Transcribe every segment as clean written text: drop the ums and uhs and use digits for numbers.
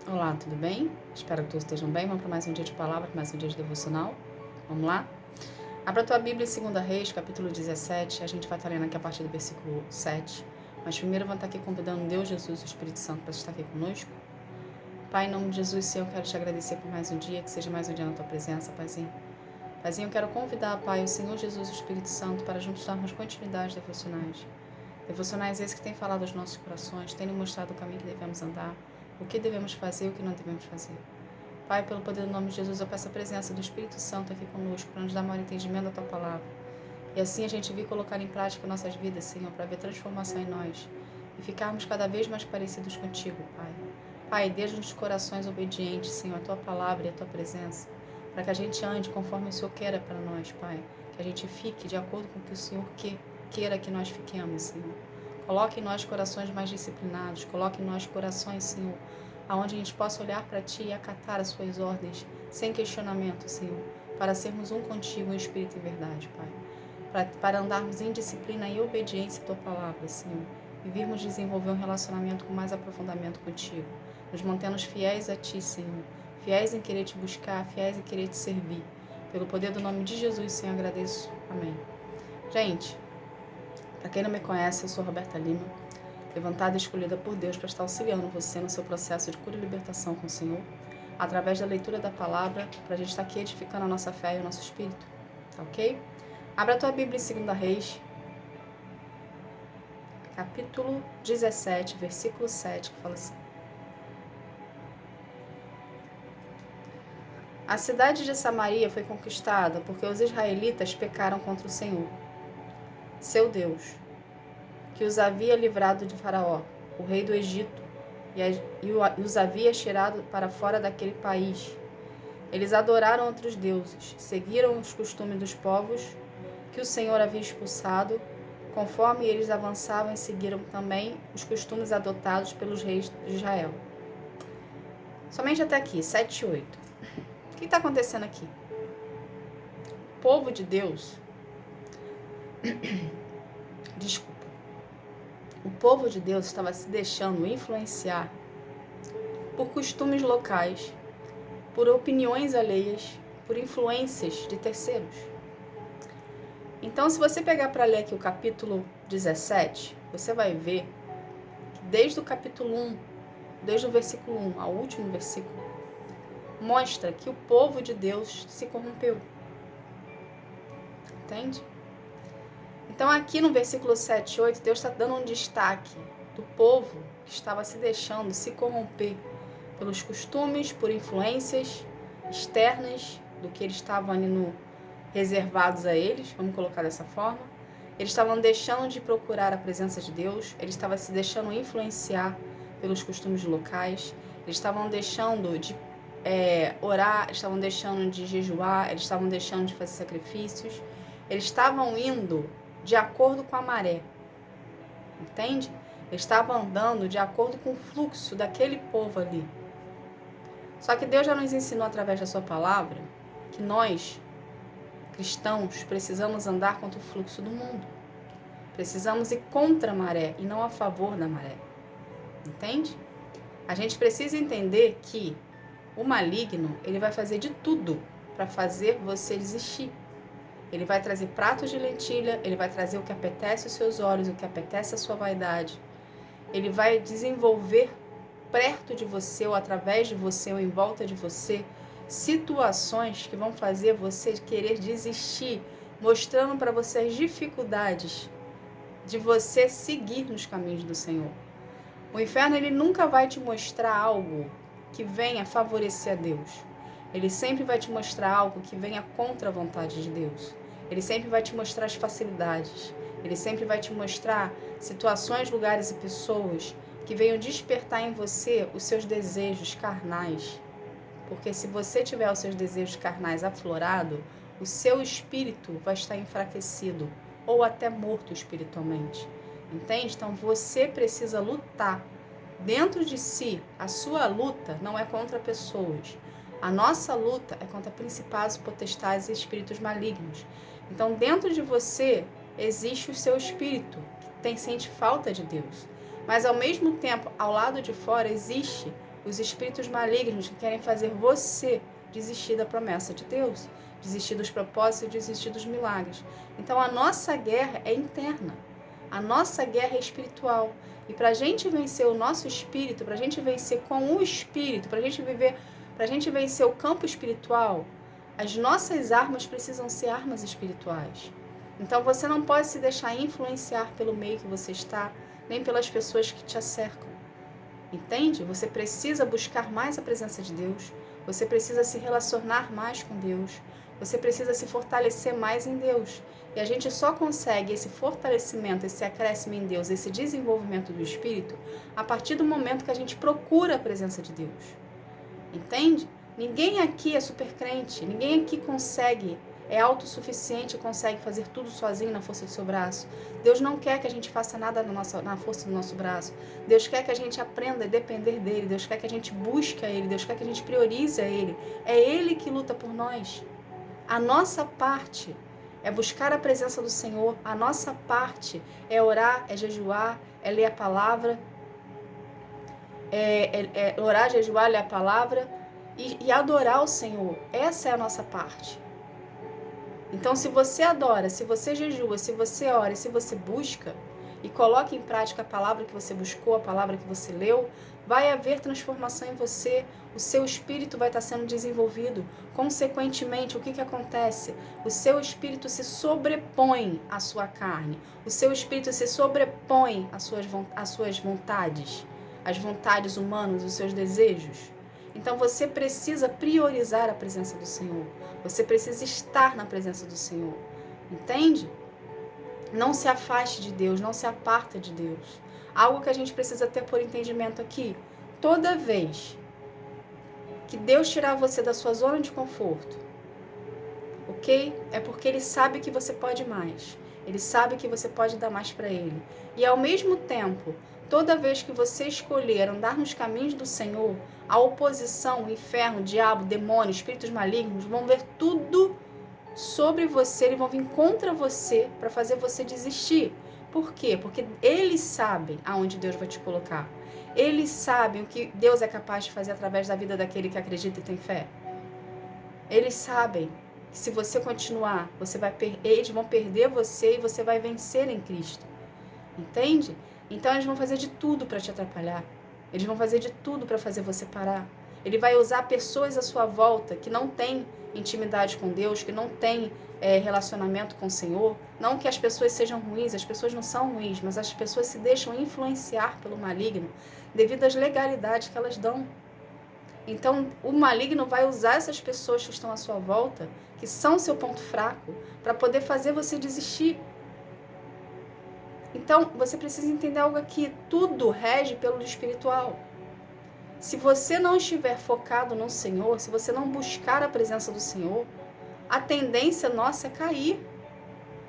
Olá, tudo bem? Espero que todos estejam bem. Vamos para mais um dia de palavra, para mais um dia de devocional. Vamos lá? Abra a tua Bíblia em 2 Reis, capítulo 17. A gente vai estar lendo aqui a partir do versículo 7. Mas primeiro vamos estar aqui convidando Deus, Jesus e o Espírito Santo para estar aqui conosco. Pai, em nome de Jesus, Senhor, eu quero te agradecer por mais um dia, que seja mais um dia na tua presença, Paizinho. Paizinho, eu quero convidar, Pai, o Senhor Jesus e o Espírito Santo para juntos darmos continuidade devocionais. Devocionais esses que têm falado aos nossos corações, têm nos mostrado o caminho que devemos andar, o que devemos fazer e o que não devemos fazer. Pai, pelo poder do nome de Jesus, eu peço a presença do Espírito Santo aqui conosco, para nos dar maior entendimento da Tua Palavra. E assim a gente vir colocar em prática nossas vidas, Senhor, para ver transformação em nós e ficarmos cada vez mais parecidos contigo, Pai. Pai, deixa-nos corações obedientes, Senhor, à Tua Palavra e à Tua presença, para que a gente ande conforme o Senhor queira para nós, Pai. Que a gente fique de acordo com o que o Senhor queira que nós fiquemos, Senhor. Coloque em nós corações mais disciplinados, coloque em nós corações, Senhor, aonde a gente possa olhar para Ti e acatar as Suas ordens, sem questionamento, Senhor, para sermos um contigo em espírito e verdade, Pai. Para andarmos em disciplina e obediência à Tua Palavra, Senhor, e virmos desenvolver um relacionamento com mais aprofundamento contigo, nos mantendo fiéis a Ti, Senhor, fiéis em querer Te buscar, fiéis em querer Te servir. Pelo poder do nome de Jesus, Senhor, agradeço. Amém. Gente, para quem não me conhece, eu sou Roberta Lima, levantada e escolhida por Deus para estar auxiliando você no seu processo de cura e libertação com o Senhor, através da leitura da palavra, para a gente estar aqui edificando a nossa fé e o nosso espírito, tá ok? Abra a tua Bíblia em 2 Reis, capítulo 17, versículo 7, que fala assim: A cidade de Samaria foi conquistada porque os israelitas pecaram contra o Senhor, seu Deus, que os havia livrado de Faraó, o rei do Egito, e os havia tirado para fora daquele país. Eles adoraram outros deuses, seguiram os costumes dos povos que o Senhor havia expulsado. Conforme eles avançavam, e seguiram também os costumes adotados pelos reis de Israel. Somente até aqui, 7 e 8. O que está acontecendo aqui? O povo de Deus... Desculpa. O povo de Deus estava se deixando influenciar por costumes locais, por opiniões alheias, por influências de terceiros. Então, se você pegar para ler aqui o capítulo 17, você vai ver que desde o capítulo 1, desde o versículo 1 ao último versículo, mostra que o povo de Deus se corrompeu. Entende? Então, aqui no versículo 7 e 8, Deus está dando um destaque do povo que estava se deixando se corromper pelos costumes, por influências externas do que eles estavam ali reservados a eles, vamos colocar dessa forma. Eles estavam deixando de procurar a presença de Deus, eles estavam se deixando influenciar pelos costumes locais, eles estavam deixando de orar, eles estavam deixando de jejuar, eles estavam deixando de fazer sacrifícios, eles estavam indo de acordo com a maré, entende? Eles estavam andando de acordo com o fluxo daquele povo ali. Só que Deus já nos ensinou através da sua palavra que nós, cristãos, precisamos andar contra o fluxo do mundo. Precisamos ir contra a maré e não a favor da maré. Entende? A gente precisa entender que o maligno, ele vai fazer de tudo para fazer você desistir. Ele vai trazer pratos de lentilha, ele vai trazer o que apetece os seus olhos, o que apetece a sua vaidade. Ele vai desenvolver perto de você, ou através de você, ou em volta de você, situações que vão fazer você querer desistir, mostrando para você as dificuldades de você seguir nos caminhos do Senhor. O inferno, ele nunca vai te mostrar algo que venha favorecer a Deus. Ele sempre vai te mostrar algo que venha contra a vontade de Deus. Ele sempre vai te mostrar as facilidades. Ele sempre vai te mostrar situações, lugares e pessoas que venham despertar em você os seus desejos carnais. Porque se você tiver os seus desejos carnais aflorados, o seu espírito vai estar enfraquecido ou até morto espiritualmente. Entende? Então você precisa lutar. Dentro de si, a sua luta não é contra pessoas. A nossa luta é contra principados, potestades e espíritos malignos. Então, dentro de você existe o seu espírito, que sente falta de Deus. Mas, ao mesmo tempo, ao lado de fora existe os espíritos malignos que querem fazer você desistir da promessa de Deus, desistir dos propósitos, desistir dos milagres. Então a nossa guerra é interna, a nossa guerra é espiritual. E para a gente vencer o nosso espírito, para a gente vencer com o espírito, para a gente vencer o campo espiritual, as nossas armas precisam ser armas espirituais. Então você não pode se deixar influenciar pelo meio que você está, nem pelas pessoas que te cercam. Entende? Você precisa buscar mais a presença de Deus, você precisa se relacionar mais com Deus, você precisa se fortalecer mais em Deus. E a gente só consegue esse fortalecimento, esse acréscimo em Deus, esse desenvolvimento do Espírito, a partir do momento que a gente procura a presença de Deus. Entende? Ninguém aqui é super crente, ninguém aqui é autossuficiente e consegue fazer tudo sozinho na força do seu braço. Deus não quer que a gente faça nada na força do nosso braço. Deus quer que a gente aprenda a depender dEle. Deus quer que a gente busque a Ele. Deus quer que a gente priorize a Ele. É Ele que luta por nós. A nossa parte é buscar a presença do Senhor. A nossa parte é orar, é jejuar, é ler a palavra. É orar, jejuar, ler a palavra e adorar o Senhor. Essa é a nossa parte. Então, se você adora, se você jejua, se você ora, se você busca e coloca em prática a palavra que você buscou, a palavra que você leu, vai haver transformação em você, o seu espírito vai estar sendo desenvolvido. Consequentemente, o que acontece? O seu espírito se sobrepõe à sua carne, o seu espírito se sobrepõe às suas vontades, às vontades humanas, os seus desejos. Então você precisa priorizar a presença do Senhor. Você precisa estar na presença do Senhor. Entende? Não se afaste de Deus, não se aparta de Deus. Algo que a gente precisa ter por entendimento aqui. Toda vez que Deus tirar você da sua zona de conforto, ok? É porque Ele sabe que você pode mais. Ele sabe que você pode dar mais para Ele. E ao mesmo tempo, toda vez que você escolher andar nos caminhos do Senhor, a oposição, o inferno, o diabo, demônio, espíritos malignos vão ver tudo sobre você, eles vão vir contra você para fazer você desistir. Por quê? Porque eles sabem aonde Deus vai te colocar. Eles sabem o que Deus é capaz de fazer através da vida daquele que acredita e tem fé. Eles sabem que se você continuar, eles vão perder você e você vai vencer em Cristo. Entende? Então eles vão fazer de tudo para te atrapalhar. Eles vão fazer de tudo para fazer você parar. Ele vai usar pessoas à sua volta que não têm intimidade com Deus, que não têm relacionamento com o Senhor. Não que as pessoas sejam ruins, as pessoas não são ruins, mas as pessoas se deixam influenciar pelo maligno devido às legalidades que elas dão. Então, o maligno vai usar essas pessoas que estão à sua volta, que são seu ponto fraco, para poder fazer você desistir. Então, você precisa entender algo aqui. Tudo rege pelo espiritual. Se você não estiver focado no Senhor, se você não buscar a presença do Senhor, a tendência nossa é cair.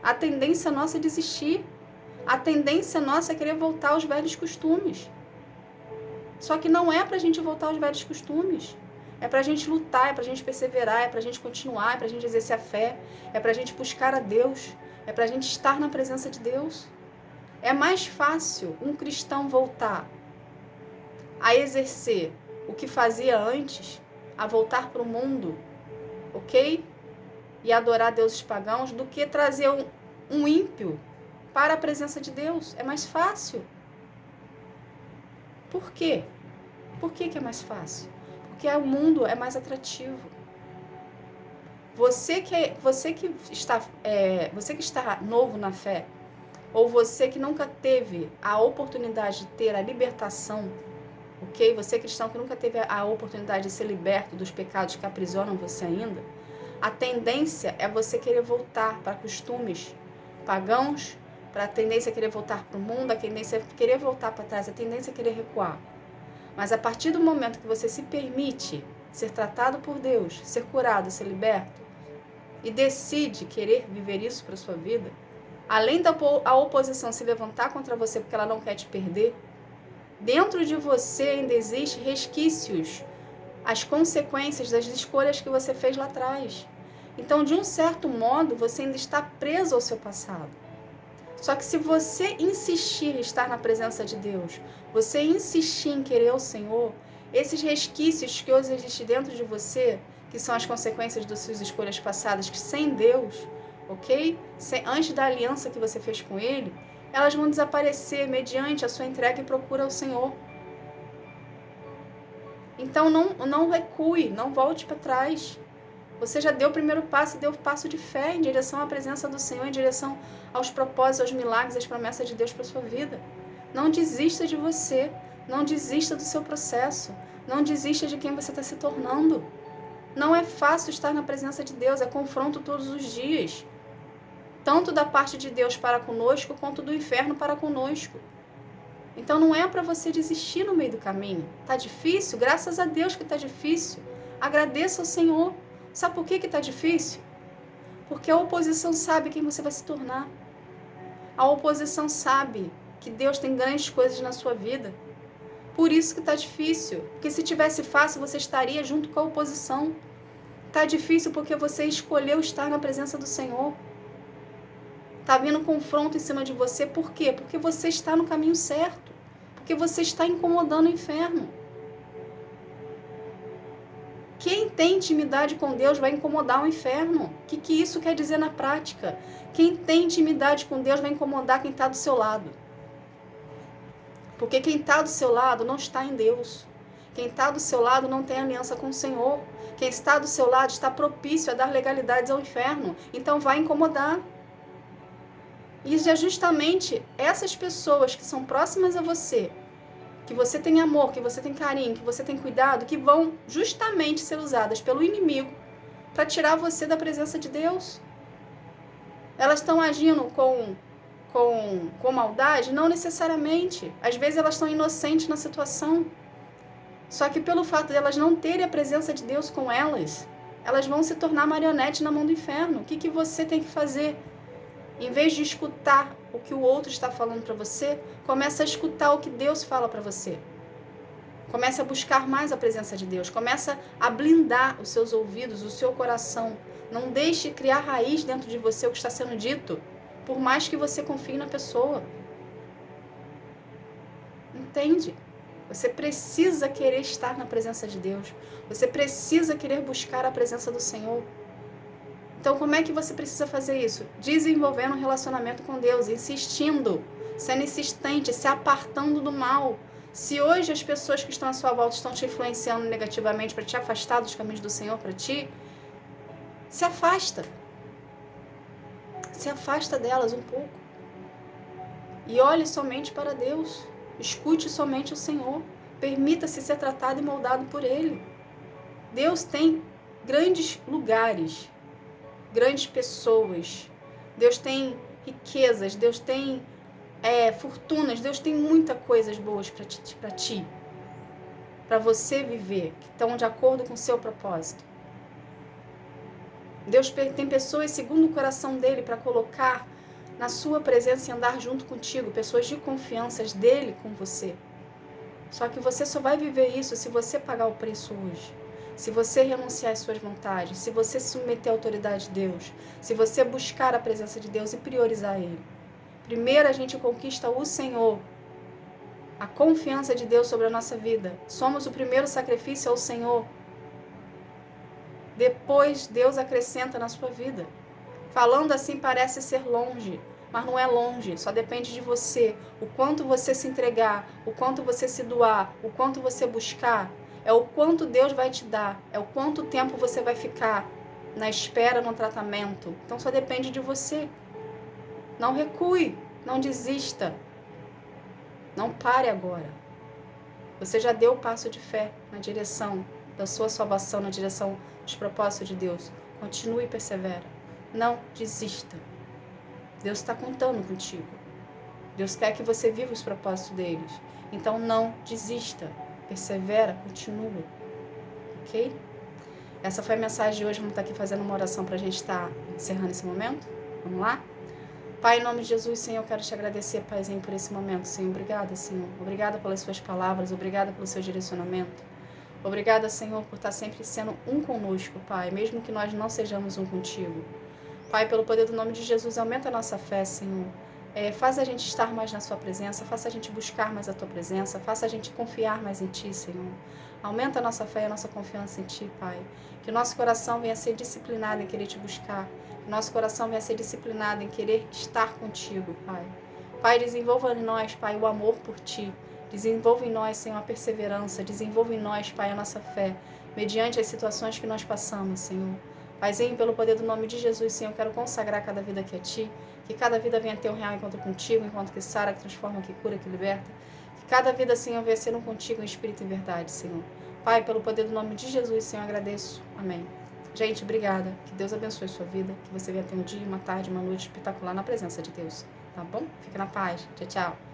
A tendência nossa é desistir. A tendência nossa é querer voltar aos velhos costumes. Só que não é para a gente voltar aos velhos costumes. É para a gente lutar, é para a gente perseverar, é para a gente continuar, é para a gente exercer a fé, é para a gente buscar a Deus, é para a gente estar na presença de Deus. É mais fácil um cristão voltar a exercer o que fazia antes, a voltar para o mundo, ok? E adorar deuses pagãos, do que trazer um ímpio para a presença de Deus. É mais fácil. Por quê? Por que é mais fácil? Porque o mundo é mais atrativo. Você que está novo na fé, ou você que nunca teve a oportunidade de ter a libertação, ok? Você cristão que nunca teve a oportunidade de ser liberto dos pecados que aprisionam você ainda, a tendência é você querer voltar para costumes pagãos, a tendência é querer voltar para o mundo, a tendência é querer voltar para trás, a tendência é querer recuar. Mas a partir do momento que você se permite ser tratado por Deus, ser curado, ser liberto, e decide querer viver isso para a sua vida, além da oposição se levantar contra você porque ela não quer te perder, dentro de você ainda existem resquícios, as consequências das escolhas que você fez lá atrás. Então, de um certo modo, você ainda está preso ao seu passado. Só que se você insistir em estar na presença de Deus, você insistir em querer o Senhor, Esses resquícios que hoje existem dentro de você, que são as consequências das suas escolhas passadas, que sem Deus, ok? Antes da aliança que você fez com Ele, elas vão desaparecer mediante a sua entrega e procura ao Senhor. Então não recue, não volte para trás. Você já deu o primeiro passo, deu o passo de fé em direção à presença do Senhor, em direção aos propósitos, aos milagres, às promessas de Deus para a sua vida. Não desista de você, não desista do seu processo, não desista de quem você está se tornando. Não é fácil estar na presença de Deus, é confronto todos os dias. Tanto da parte de Deus para conosco, quanto do inferno para conosco. Então não é para você desistir no meio do caminho. Tá difícil? Graças a Deus que tá difícil. Agradeça ao Senhor. Sabe por que tá difícil? Porque a oposição sabe quem você vai se tornar. A oposição sabe que Deus tem grandes coisas na sua vida. Por isso que tá difícil. Porque se tivesse fácil, você estaria junto com a oposição. Tá difícil porque você escolheu estar na presença do Senhor. Tá vindo confronto em cima de você. Por quê? Porque você está no caminho certo. Porque você está incomodando o inferno. Quem tem intimidade com Deus vai incomodar o inferno. O que isso quer dizer na prática? Quem tem intimidade com Deus vai incomodar quem está do seu lado. Porque quem está do seu lado não está em Deus. Quem está do seu lado não tem aliança com o Senhor. Quem está do seu lado está propício a dar legalidades ao inferno. Então vai incomodar. E é justamente essas pessoas que são próximas a você, que você tem amor, que você tem carinho, que você tem cuidado, que vão justamente ser usadas pelo inimigo para tirar você da presença de Deus. Elas estão agindo com maldade? Não necessariamente. Às vezes elas estão inocentes na situação. Só que pelo fato de elas não terem a presença de Deus com elas, elas vão se tornar marionete na mão do inferno. O que você tem que fazer? Em vez de escutar o que o outro está falando para você, começa a escutar o que Deus fala para você. Comece a buscar mais a presença de Deus. Começa a blindar os seus ouvidos, o seu coração. Não deixe criar raiz dentro de você o que está sendo dito, por mais que você confie na pessoa. Entende? Você precisa querer estar na presença de Deus. Você precisa querer buscar a presença do Senhor. Então, como é que você precisa fazer isso? Desenvolvendo um relacionamento com Deus, insistindo, sendo insistente, se apartando do mal. Se hoje as pessoas que estão à sua volta estão te influenciando negativamente para te afastar dos caminhos do Senhor para ti, se afasta. Se afasta delas um pouco. E olhe somente para Deus. Escute somente o Senhor. Permita-se ser tratado e moldado por Ele. Deus tem grandes lugares, grandes pessoas, Deus tem riquezas, Deus tem fortunas, Deus tem muitas coisas boas para ti, para você viver, que estão de acordo com o seu propósito. Deus tem pessoas segundo o coração dele para colocar na sua presença e andar junto contigo, pessoas de confiança dele com você. Só que você só vai viver isso se você pagar o preço hoje. Se você renunciar às suas vontades, se você se submeter à autoridade de Deus, se você buscar a presença de Deus e priorizar Ele. Primeiro a gente conquista o Senhor, a confiança de Deus sobre a nossa vida. Somos o primeiro sacrifício ao Senhor. Depois Deus acrescenta na sua vida. Falando assim parece ser longe, mas não é longe, só depende de você. O quanto você se entregar, o quanto você se doar, o quanto você buscar. É o quanto Deus vai te dar, é o quanto tempo você vai ficar na espera, no tratamento. Então só depende de você. Não recue, não desista. Não pare agora. Você já deu o passo de fé na direção da sua salvação, na direção dos propósitos de Deus. Continue e persevera. Não desista. Deus está contando contigo. Deus quer que você viva os propósitos deles. Então não desista. Persevera, continua, ok? Essa foi a mensagem de hoje. Vamos estar aqui fazendo uma oração para a gente estar encerrando esse momento. Vamos lá? Pai, em nome de Jesus, Senhor, eu quero te agradecer, Paizinho, por esse momento, Senhor. Obrigada, Senhor. Obrigada pelas suas palavras, obrigada pelo seu direcionamento. Obrigada, Senhor, por estar sempre sendo um conosco, Pai, mesmo que nós não sejamos um contigo. Pai, pelo poder do nome de Jesus, aumenta a nossa fé, Senhor. Faz a gente estar mais na sua presença, faça a gente buscar mais a tua presença, faça a gente confiar mais em ti, Senhor. Aumenta a nossa fé e a nossa confiança em ti, Pai. Que o nosso coração venha a ser disciplinado em querer te buscar. Que o nosso coração venha a ser disciplinado em querer estar contigo, Pai. Pai, desenvolva em nós, Pai, o amor por ti. Desenvolva em nós, Senhor, a perseverança. Desenvolva em nós, Pai, a nossa fé, mediante as situações que nós passamos, Senhor. Paizinho, pelo poder do nome de Jesus, Senhor, eu quero consagrar cada vida aqui a ti. Que cada vida venha ter um real encontro contigo, enquanto que sara, que transforma, que cura, que liberta. Que cada vida, Senhor, venha ser um contigo em espírito e verdade, Senhor. Pai, pelo poder do nome de Jesus, Senhor, agradeço. Amém. Gente, obrigada. Que Deus abençoe a sua vida. Que você venha ter um dia, uma tarde, uma noite espetacular na presença de Deus. Tá bom? Fica na paz. Tchau, tchau.